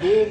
2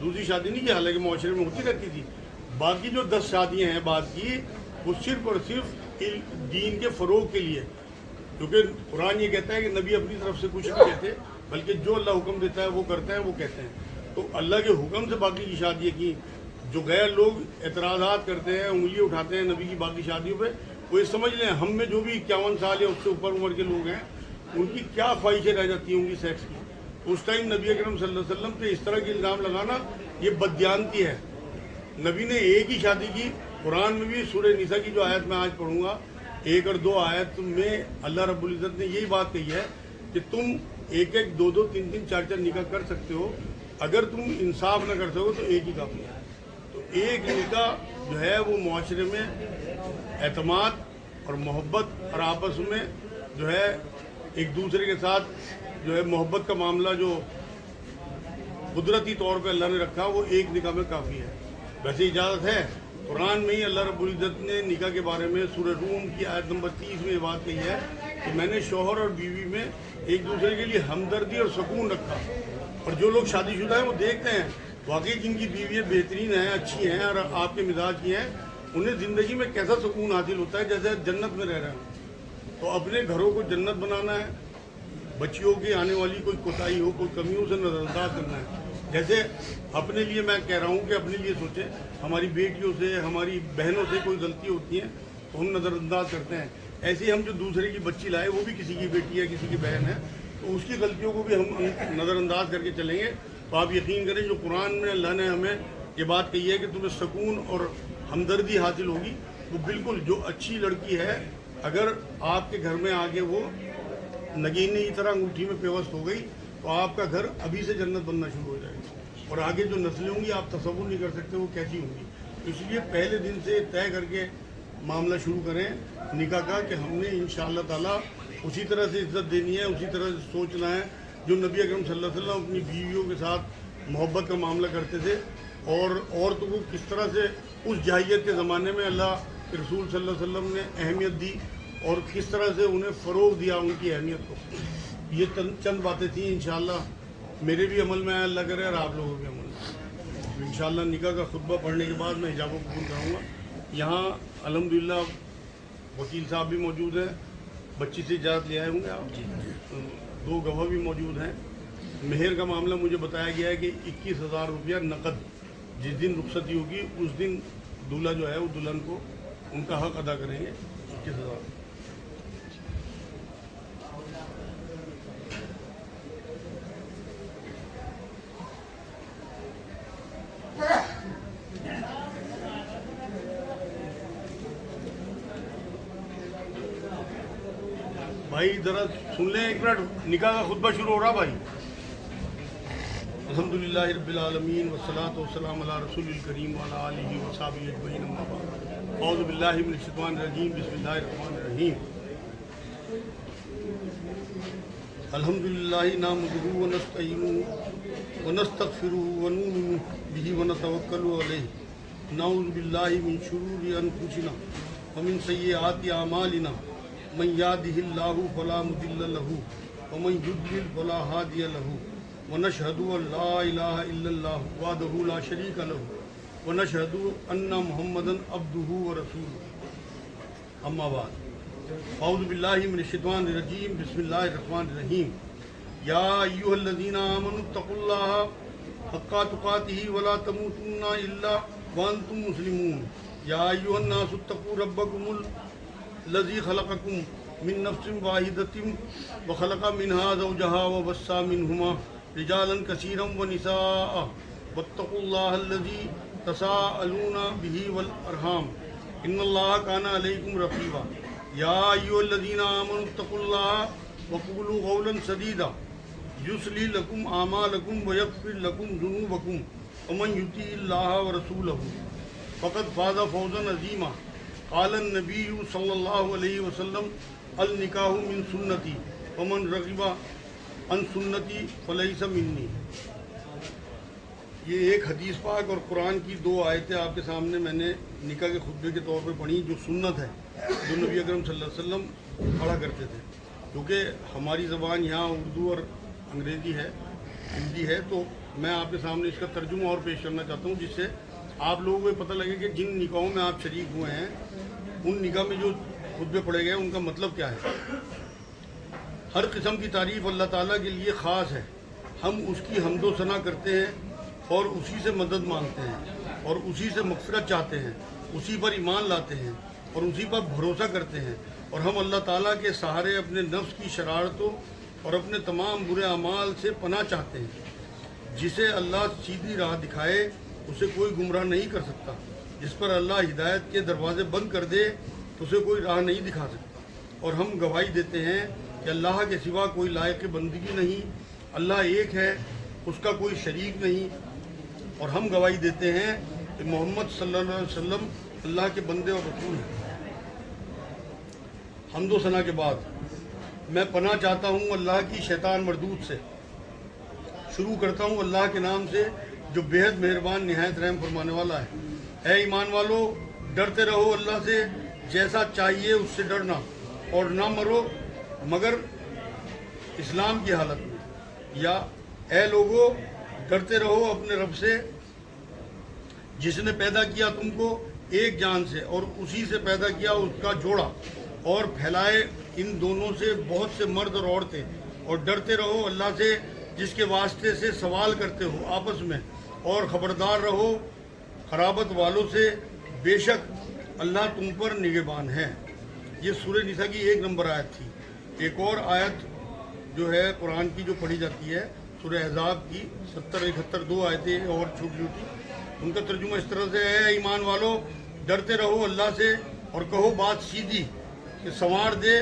دوسری شادی نہیں کی، حالانکہ معاشرے میں ہوتی رہتی تھی. باقی جو 10 شادیاں ہیں بعد کی، وہ صرف اور صرف دین کے فروغ کے لیے، کیونکہ قرآن یہ کہتا ہے کہ نبی اپنی طرف سے کچھ نہیں کہتے، بلکہ جو اللہ حکم دیتا ہے وہ کرتے ہیں، وہ کہتے ہیں. تو اللہ کے حکم سے باقی کی شادیاں کی. جو غیر لوگ اعتراضات کرتے ہیں، انگلی اٹھاتے ہیں نبی کی باقی شادیوں پہ، وہ یہ سمجھ لیں ہم میں جو بھی 51 سال یا اس سے اوپر عمر کے لوگ ہیں، ان کی کیا خواہشیں رہ جاتی ہیں ان کی سیکس کی. اس ٹائم نبی اکرم صلی اللہ علیہ وسلم پہ اس طرح کے الزام لگانا یہ بددیانتی ہے. نبی نے ایک ہی شادی کی. قرآن میں بھی سورہ نساء کی جو آیت میں آج پڑھوں گا، 1 اور 2 آیت میں اللہ رب العزت نے یہی بات کہی ہے کہ تم 1-1, 2-2, 3-3, 4-4 نکاح کر سکتے ہو. اگر تم انصاف نہ کر سکو تو ایک ہی کافی ہے. تو ایک نکاح جو ہے وہ معاشرے میں اعتماد اور محبت اور آپس میں جو ہے ایک دوسرے کے ساتھ جو ہے محبت کا معاملہ جو قدرتی طور پہ اللہ نے رکھا، وہ ایک نکاح میں کافی ہے. ویسے اجازت ہے، قرآن میں ہی اللہ رب العزت نے نکاح کے بارے میں سورہ روم کی آیت نمبر 30 میں یہ بات کہی ہے کہ میں نے شوہر اور بیوی میں ایک دوسرے کے لیے ہمدردی اور سکون رکھا. اور جو لوگ شادی شدہ ہیں وہ دیکھتے ہیں واقعی جن کی بیویاں بہترین ہیں، اچھی ہیں اور آپ کے مزاج کی ہیں، انہیں زندگی میں کیسا سکون حاصل ہوتا ہے، جیسے جنت میں رہ رہے ہیں. تو اپنے گھروں کو جنت بنانا ہے. بچیوں کی آنے والی کوئی کوتاہی ہو، کوئی کمی ہو، اسے نظر انداز کرنا ہے. جیسے اپنے لیے میں کہہ رہا ہوں کہ اپنے لیے سوچیں، ہماری بیٹیوں سے، ہماری بہنوں سے کوئی غلطی ہوتی ہے تو ہم نظر انداز کرتے ہیں. ایسے ہی ہم جو دوسرے کی بچی لائے، وہ بھی کسی کی بیٹی ہے، کسی کی بہن ہے، تو اس کی غلطیوں کو بھی ہم نظر انداز کر کے چلیں گے. تو آپ یقین کریں جو قرآن میں اللہ نے ہمیں یہ بات کہی ہے کہ تمہیں سکون اور ہمدردی حاصل ہوگی، وہ بالکل جو اچھی لڑکی ہے اگر آپ کے گھر میں آگے وہ نگینی کی طرح انگوٹھی میں پیوست ہو گئی تو آپ کا گھر ابھی سے جنت بننا شروع ہو جائے گا. اور آگے جو نسلیں ہوں گی آپ تصور نہیں کر سکتے وہ کیسی ہوں گی. اس لیے پہلے دن سے طے کر کے معاملہ شروع کریں نکاح کا کہ ہم نے انشاءاللہ تعالیٰ اسی طرح سے عزت دینی ہے، اسی طرح سے سوچنا ہے جو نبی اکرم صلی اللہ علیہ وسلم اپنی بیویوں کے ساتھ محبت کا معاملہ کرتے تھے. اور عورتوں کو کس طرح سے اس جاہلیت کے زمانے میں اللہ کے رسول صلی اللہ علیہ وسلم نے اہمیت دی اور کس طرح سے انہیں فروغ دیا ان کی اہمیت کو. یہ چند باتیں تھیں. انشاءاللہ میرے بھی عمل میں اللہ کرے اور آپ لوگوں کے عمل میں. انشاءاللہ نکاح کا خطبہ پڑھنے کے بعد میں حجاب و قبول کراؤں گا. یہاں الحمدللہ وکیل صاحب بھی موجود ہیں، بچی سے اجازت لے آئے ہوں گے آپ، 2 گواہ بھی موجود ہیں. مہر کا معاملہ مجھے بتایا گیا ہے کہ 21,000 روپیہ نقد جس دن رخصتی ہوگی اس دن دولہا جو ہے وہ دلہن کو ان کا حق ادا کریں گے. 21,000. بھائی ذرا سن لیں 1 منٹ، نکاح کا خطبہ شروع ہو رہا بھائی. الحمدللہ رب العالمین والصلاۃ والسلام علی رسول الکریم وعلی آلہ وصحبہ اجمعین. اما بعد، اعوذ باللہ من الشیطان الرجیم، بسم اللہ الرحمن الرحیم. الحمدللہ نحمدہ ونستعینہ ونستغفرہ ونؤمن بہ ونتوکل علیہ. نعوذ باللہ من شرور انفسنا ومن سیئات اعمالنا. من یهده اللہ فلا مضل له ومن یضلل فلا ہادی له. ونشهد ان لا الہ الا اللہ وحدہ لا شریک له ونشهد ان محمدا عبدہ ورسولہ. اما بعد، اعوذ باللہ من الشیطان الرجیم، بسم اللہ الرحمن الرحیم. یا ایھا الذین آمنوا اتقوا اللہ حق تقاتہ ولا تموتن الا وانتم مسلمون. یا ایھا الناس اتقوا ربکم الذی خلقکم من نفس واحدۃ وخلق منها زوجها وبث منہما رجالا کثیرا ونساء واتقوا اللہ الذی تساءلون به والارحام ان اللہ کان علیکم رقیبا. یا ایھا الذین آمنوا اتقوا اللہ وقولوا قولا سدیدا یصلح لکم اعمالکم ویغفر لکم ذنوبکم ومن یطع اللہ ورسولہ فقد فاز فوزا عظیما. قال النبی صلی اللہ علیہ وسلم النکاح من سنتی ومن رغب عن سنتی فلیس منی. یہ ایک حدیث پاک اور قرآن کی 2 آیتیں آپ کے سامنے میں نے نکاح کے خطبے کے طور پر پڑھی، جو سنت ہے، جو نبی اکرم صلی اللہ علیہ وسلم پڑھا کرتے تھے. کیونکہ ہماری زبان یہاں اردو اور انگریزی ہے، ہندی ہے، تو میں آپ کے سامنے اس کا ترجمہ اور پیش کرنا چاہتا ہوں، جس سے آپ لوگوں کو پتہ لگے کہ جن نکاحوں میں آپ شریک ہوئے ہیں ان نکاح میں جو خطبے پڑھے گئے ان کا مطلب کیا ہے۔ ہر قسم کی تعریف اللہ تعالیٰ کے لیے خاص ہے، ہم اس کی حمد و ثنا کرتے ہیں اور اسی سے مدد مانگتے ہیں اور اسی سے مغفرت چاہتے ہیں، اسی پر ایمان لاتے ہیں اور اسی پر بھروسہ کرتے ہیں، اور ہم اللہ تعالیٰ کے سہارے اپنے نفس کی شرارتوں اور اپنے تمام برے اعمال سے پناہ چاہتے ہیں۔ جسے اللہ سیدھی راہ دکھائے اسے کوئی گمراہ نہیں کر سکتا، جس پر اللہ ہدایت کے دروازے بند کر دے اسے کوئی راہ نہیں دکھا سکتا، اور ہم گواہی دیتے ہیں کہ اللہ کے سوا کوئی لائق بندگی نہیں، اللہ ایک ہے، اس کا کوئی شریک نہیں، اور ہم گواہی دیتے ہیں کہ محمد صلی اللہ علیہ وسلم اللہ کے بندے اور رسول ہیں۔ حمد و ثنا کے بعد میں پناہ چاہتا ہوں اللہ کی شیطان مردود سے۔ شروع کرتا ہوں اللہ کے نام سے جو بےحد مہربان نہایت رحم فرمانے والا ہے۔ اے ایمان والو، ڈرتے رہو اللہ سے جیسا چاہیے اس سے ڈرنا، اور نہ مرو مگر اسلام کی حالت میں، یا اے لوگو ڈرتے رہو اپنے رب سے جس نے پیدا کیا تم کو ایک جان سے اور اسی سے پیدا کیا اس کا جوڑا، اور پھیلائے ان دونوں سے بہت سے مرد اور عورتیں، اور ڈرتے رہو اللہ سے جس کے واسطے سے سوال کرتے ہو آپس میں، اور خبردار رہو خرابت والوں سے، بے شک اللہ تم پر نگہبان ہے۔ یہ سورہ نساء کی 1 نمبر آیت تھی۔ ایک اور آیت جو ہے قرآن کی جو پڑھی جاتی ہے سورہ احزاب کی 70-71 2 آیتیں اور چھوٹی چھوٹی، ان کا ترجمہ اس طرح سے ہے: ایمان والو ڈرتے رہو اللہ سے اور کہو بات سیدھی کہ سنوار دے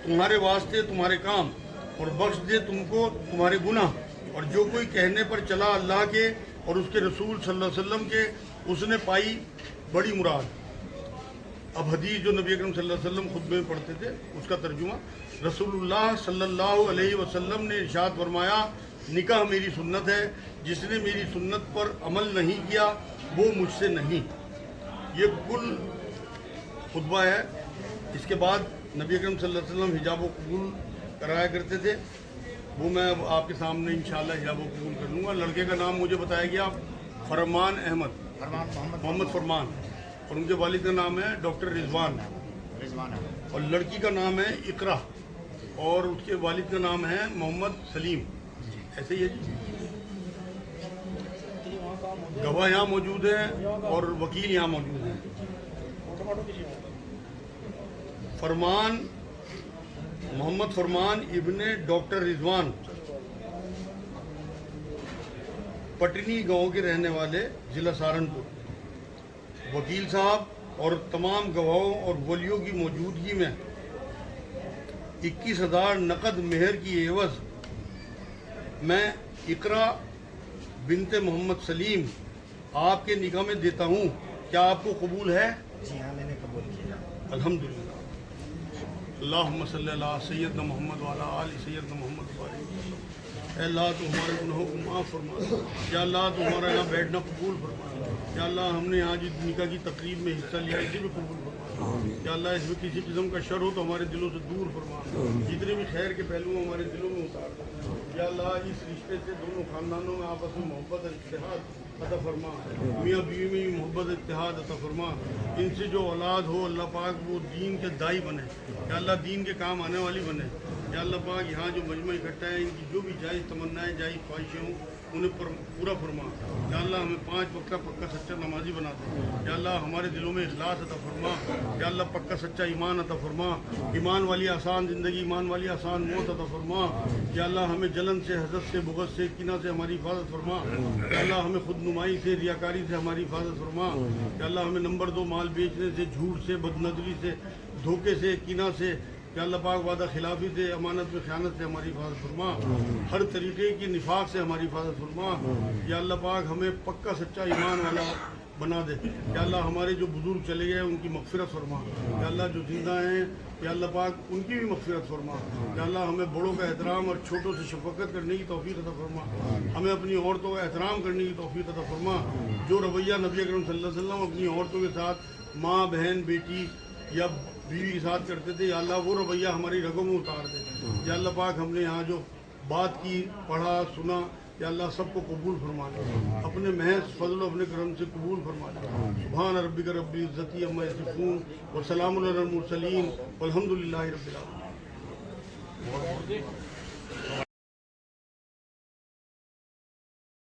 تمہارے واسطے تمہارے کام اور بخش دے تم کو تمہارے گناہ، اور جو کوئی کہنے پر چلا اللہ کے اور اس کے رسول صلی اللہ علیہ وسلم کے اس نے پائی بڑی مراد۔ اب حدیث جو نبی اکرم صلی اللہ علیہ وسلم خطبے میں پڑھتے تھے اس کا ترجمہ: رسول اللہ صلی اللہ علیہ وسلم نے ارشاد فرمایا، نکاح میری سنت ہے، جس نے میری سنت پر عمل نہیں کیا وہ مجھ سے نہیں۔ یہ کل خطبہ ہے۔ اس کے بعد نبی اکرم صلی اللہ علیہ وسلم حجاب و قبول کرایا کرتے تھے، وہ میں اب آپ کے سامنے انشاءاللہ حجاب و قبول کر لوں گا۔ لڑکے کا نام مجھے بتایا گیا فرمان احمد، محمد فرمان، اور ان کے والد کا نام ہے ڈاکٹر رضوان، اور لڑکی کا نام ہے اقرا، اور اس کے والد کا نام ہے محمد سلیم۔ ایسے ہی ہے جی۔ گواہ یہاں موجود ہیں اور وکیل یہاں موجود ہیں۔ فرمان محمد فرمان ابن ڈاکٹر رضوان پٹنی گاؤں کے رہنے والے، ضلع سہارنپور۔ وکیل صاحب اور تمام گواہوں اور ولیوں کی موجودگی میں 21,000 نقد مہر کی عوض میں اقرا بنت محمد سلیم آپ کے نکاح میں دیتا ہوں۔ کیا آپ کو قبول ہے؟ جی ہاں، میں نے قبول کیا۔ الحمدللہ۔ اللہم صلی اللہ سیدنا محمد وعلی آل سیدنا محمد وعلی وسلم۔ اے اللہ تو ہمارے گناہوں کو معاف فرما، یا اللہ تو ہمارا یہاں بیٹھنا قبول فرما، یا اللہ ہم نے یہاں جس نکاح کی تقریب میں حصہ لیا اسے بھی قبول فرما، یا اللہ اس میں کسی قسم کا شر ہو تو ہمارے دلوں سے دور فرما، جتنے بھی خیر کے پہلو ہمارے دلوں میں اتار دے، یا اللہ اس رشتے سے دونوں خاندانوں میں آپس میں محبت اور اتحاد عطا فرما، میاں بیوی میں بھی محبت اتحاد عطا فرما، ان سے جو اولاد ہو اللہ پاک وہ دین کے دائی بنے، یا اللہ دین کے کام آنے والی بنے، یا اللہ پاک یہاں جو مجمع اکٹھا ہے ان کی جو بھی جائز تمنائیں جائز خواہشیں ہوں انہیں پورا فرما، یا اللہ ہمیں 5 وقت کا پکا سچا نمازی بنا دے، یا اللہ ہمارے دلوں میں اخلاص عطا فرما، یا اللہ پکا سچا ایمان عطا فرما، ایمان والی آسان زندگی، ایمان والی آسان موت عطا فرما، یا اللہ ہمیں جلن سے، حسد سے، بغض سے، کینہ سے ہماری حفاظت فرما، یا اللہ ہمیں خود نمائی سے، ریاکاری سے ہماری حفاظت فرما، یا اللہ ہمیں نمبر 2 مال بیچنے سے، جھوٹ سے، بدنظری سے، دھوکے سے، کینہ سے، یا اللہ پاک وعدہ خلافی سے، امانت میں خیانت سے ہماری حفاظت فرما، ہر طریقے کی نفاق سے ہماری حفاظت فرما، یا اللہ پاک ہمیں پکا سچا ایمان والا بنا دے، یا اللہ ہمارے جو بزرگ چلے گئے ان کی مغفرت فرما، یا اللہ جو زندہ ہیں یا اللہ پاک ان کی بھی مغفرت فرما، یا اللہ ہمیں بڑوں کا احترام اور چھوٹوں سے شفقت کرنے کی توفیق عطا فرما، ہمیں اپنی عورتوں کا احترام کرنے کی توفیق عطا فرما، جو رویہ نبی اکرم صلی اللہ علیہ وسلم اپنی عورتوں کے ساتھ ماں، بہن، بیٹی یا بیوی کے ساتھ کرتے تھے، یا اللہ وہ رویہ ہماری رگوں میں اتار دے، یا اللہ پاک ہم نے یہاں جو بات کی، پڑھا، سنا، یا اللہ سب کو قبول فرما لے، اپنے محض فضل و اپنے کرم سے قبول فرما لے۔ سبحان ربک رب العزت عما یصفون وسلام علی المرسلین والحمد للہ رب العالمین۔